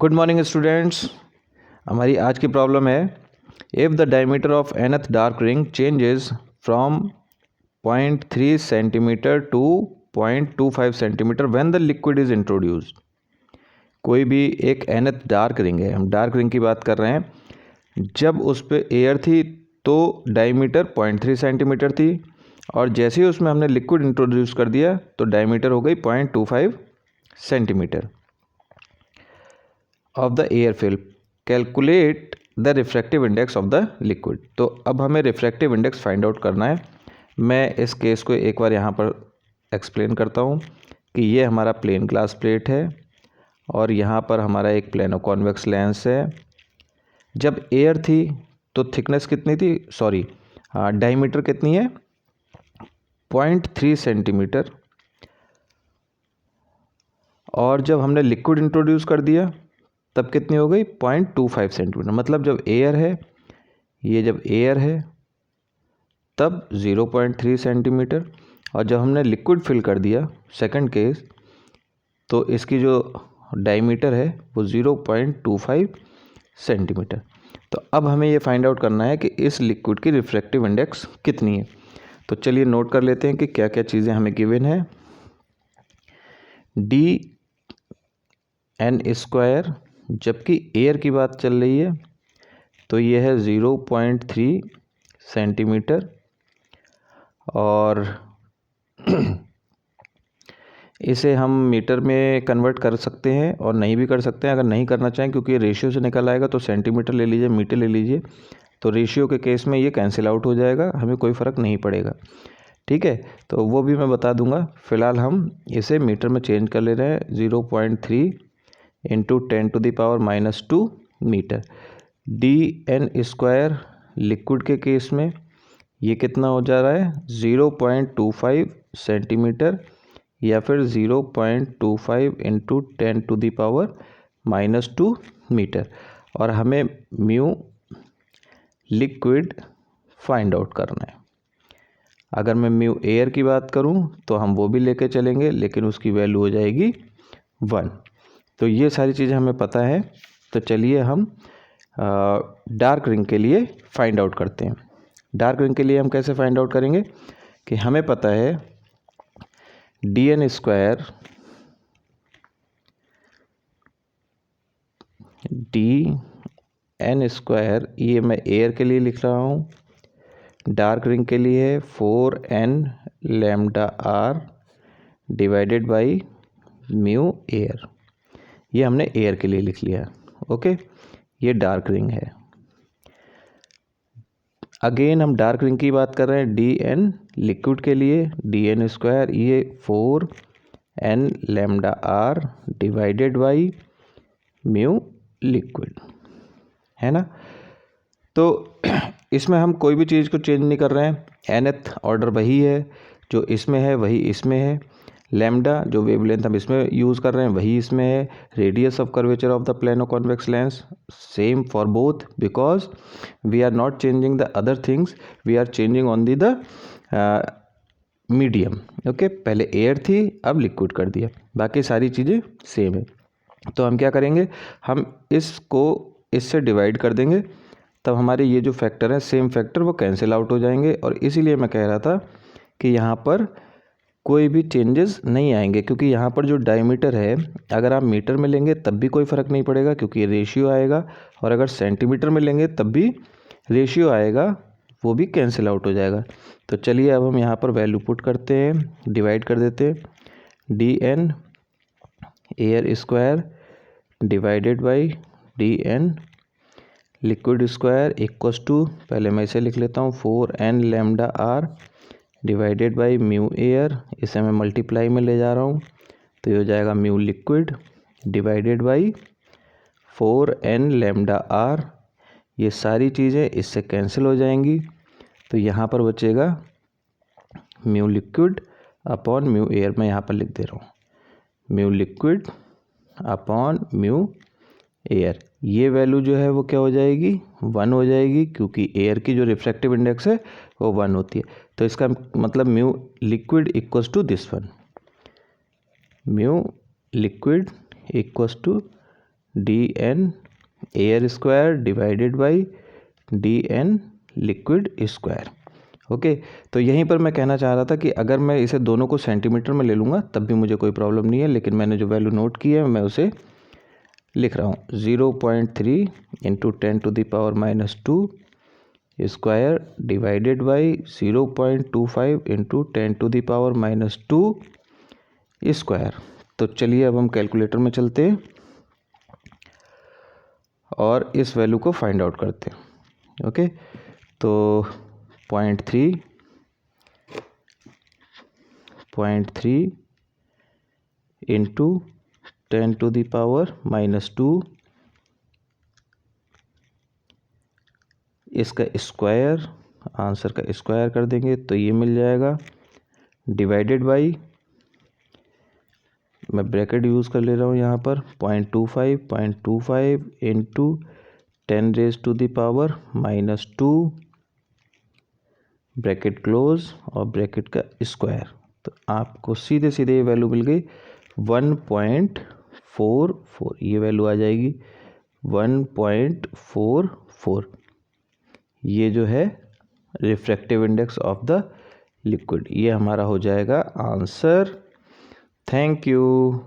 Good morning students. हमारी आज की प्रॉब्लम है if the diameter of nth dark ring changes from 0.3 centimetre to 0.25 centimetre when the liquid is introduced. कोई भी एक एनथ डार्क रिंग है, हम डार्क रिंग की बात कर रहे हैं। जब उस पर एयर थी तो डायमीटर 0.3 सेंटीमीटर थी, और जैसे ही उसमें हमने लिक्विड इंट्रोड्यूस कर दिया तो डायमीटर हो गई 0.25 centimetre of the air film. Calculate the refractive index of the liquid. तो अब हमें रिफ्रैक्टिव इंडेक्स फाइंड आउट करना है। मैं इस केस को एक बार यहाँ पर एक्सप्लेन करता हूँ कि ये हमारा प्लेन ग्लास प्लेट है और यहाँ पर हमारा एक प्लेनो कॉन्वेक्स लेंस है। जब एयर थी तो थिकनेस कितनी थी, सॉरी डायमीटर कितनी है, 0.3 सेंटीमीटर। और जब हमने लिक्विड इंट्रोड्यूस कर दिया तब कितनी हो गई, 0.25 सेंटीमीटर। मतलब जब एयर है, ये जब एयर है तब 0.3 सेंटीमीटर, और जब हमने लिक्विड फिल कर दिया सेकंड केस तो इसकी जो डायमीटर है वो 0.25 सेंटीमीटर। तो अब हमें ये फाइंड आउट करना है कि इस लिक्विड की रिफ्रैक्टिव इंडेक्स कितनी है। तो चलिए नोट कर लेते हैं कि क्या क्या चीज़ें हमें गिवन है। dn², जबकि एयर की बात चल रही है तो ये है 0.3 सेंटीमीटर, और इसे हम मीटर में कन्वर्ट कर सकते हैं और नहीं भी कर सकते हैं। अगर नहीं करना चाहें, क्योंकि ये रेशियो से निकल आएगा, तो सेंटीमीटर ले लीजिए, मीटर ले लीजिए, तो रेशियो के केस में ये कैंसिल आउट हो जाएगा, हमें कोई फ़र्क नहीं पड़ेगा। ठीक है, तो वो भी मैं बता दूंगा। फ़िलहाल हम इसे मीटर में चेंज कर ले रहे हैं। 0.3 इंटू 10⁻⁻2 मीटर। dn² लिक्विड के केस में ये कितना हो जा रहा है, 0.25 सेंटीमीटर, या फिर 0.25 इंटू 10⁻⁻2 मीटर। और हमें म्यू लिक्विड फाइंड आउट करना है। अगर मैं म्यू एयर की बात करूं तो हम वो भी लेके चलेंगे, लेकिन उसकी वैल्यू हो जाएगी 1। तो ये सारी चीज़ें हमें पता है। तो चलिए हम डार्क रिंग के लिए फाइंड आउट करते हैं। डार्क रिंग के लिए हम कैसे फाइंड आउट करेंगे कि हमें पता है dn², ये मैं एयर के लिए लिख रहा हूँ, डार्क रिंग के लिए है 4n⁻r divided by mu air. ये हमने एयर के लिए लिख लिया। ओके, ये डार्क रिंग है। अगेन हम डार्क रिंग की बात कर रहे हैं। dn लिक्विड के लिए, dn², ये 4n⁻r divided by mu liquid है ना। तो इसमें हम कोई भी चीज़ को चेंज नहीं कर रहे हैं। nth ऑर्डर वही है, जो इसमें है वही इसमें है। लैम्डा जो वेवलेंथ हम इसमें यूज़ कर रहे हैं वही इसमें है। Radius of curvature of the plano convex lens same for both, because we are not changing the other things, we are changing only the medium. Okay, पहले एयर थी, अब लिक्विड कर दिया, बाकी सारी चीज़ें सेम है। तो हम क्या करेंगे, हम इसको इससे डिवाइड कर देंगे, तब हमारे ये जो फैक्टर है सेम फैक्टर वो कैंसिल आउट हो जाएंगे। और इसीलिए मैं कह रहा था कि यहाँ पर कोई भी चेंजेस नहीं आएंगे, क्योंकि यहाँ पर जो डायमीटर है अगर आप मीटर में लेंगे तब भी कोई फ़र्क नहीं पड़ेगा, क्योंकि रेशियो आएगा, और अगर सेंटीमीटर में लेंगे तब भी रेशियो आएगा, वो भी कैंसिल आउट हो जाएगा। तो चलिए अब हम यहाँ पर वैल्यू पुट करते हैं, डिवाइड कर देते हैं। dn air divided by dn liquid square equals to, पहले मैं इसे लिख लेता हूँ, 4n⁻r divided by mu air. इसे मैं मल्टीप्लाई में ले जा रहा हूँ, तो ये हो जाएगा mu liquid divided by 4n⁻r। ये सारी चीज़ें इससे कैंसिल हो जाएंगी, तो यहाँ पर बचेगा mu liquid upon mu air. मैं यहाँ पर लिख दे रहा हूँ mu liquid upon mu air. ये वैल्यू जो है वो क्या हो जाएगी, 1 हो जाएगी, क्योंकि एयर की जो रिफ्रैक्टिव इंडेक्स है वो 1 होती है। तो इसका मतलब mu liquid equals to this one, mu liquid equals to dn air square divided by dn liquid square. Okay, तो यहीं पर मैं कहना चाह रहा था कि अगर मैं इसे दोनों को सेंटीमीटर में ले लूँगा तब भी मुझे कोई प्रॉब्लम नहीं है, लेकिन मैंने जो वैल्यू नोट की है मैं उसे लिख रहा हूँ 0.3 into 10⁻⁻² square divided by 0.25 into 10⁻⁻² square. तो चलिए अब हम कैलकुलेटर में चलते हैं और इस वैल्यू को फाइंड आउट करते हैं। ओके, तो 0.3 इंटू 10⁻⁻², इसका स्क्वायर, आंसर का स्क्वायर कर देंगे तो ये मिल जाएगा, डिवाइडेड बाई, मैं ब्रैकेट यूज़ कर ले रहा हूँ यहाँ पर, 0.25 इंटू 10⁻⁻², ब्रैकेट क्लोज और ब्रैकेट का स्क्वायर। तो आपको सीधे सीधे ये वैल्यू मिल गई 1.44, ये वैल्यू आ जाएगी 1.44। ये जो है refractive index of the liquid, ये हमारा हो जाएगा आंसर। Thank you.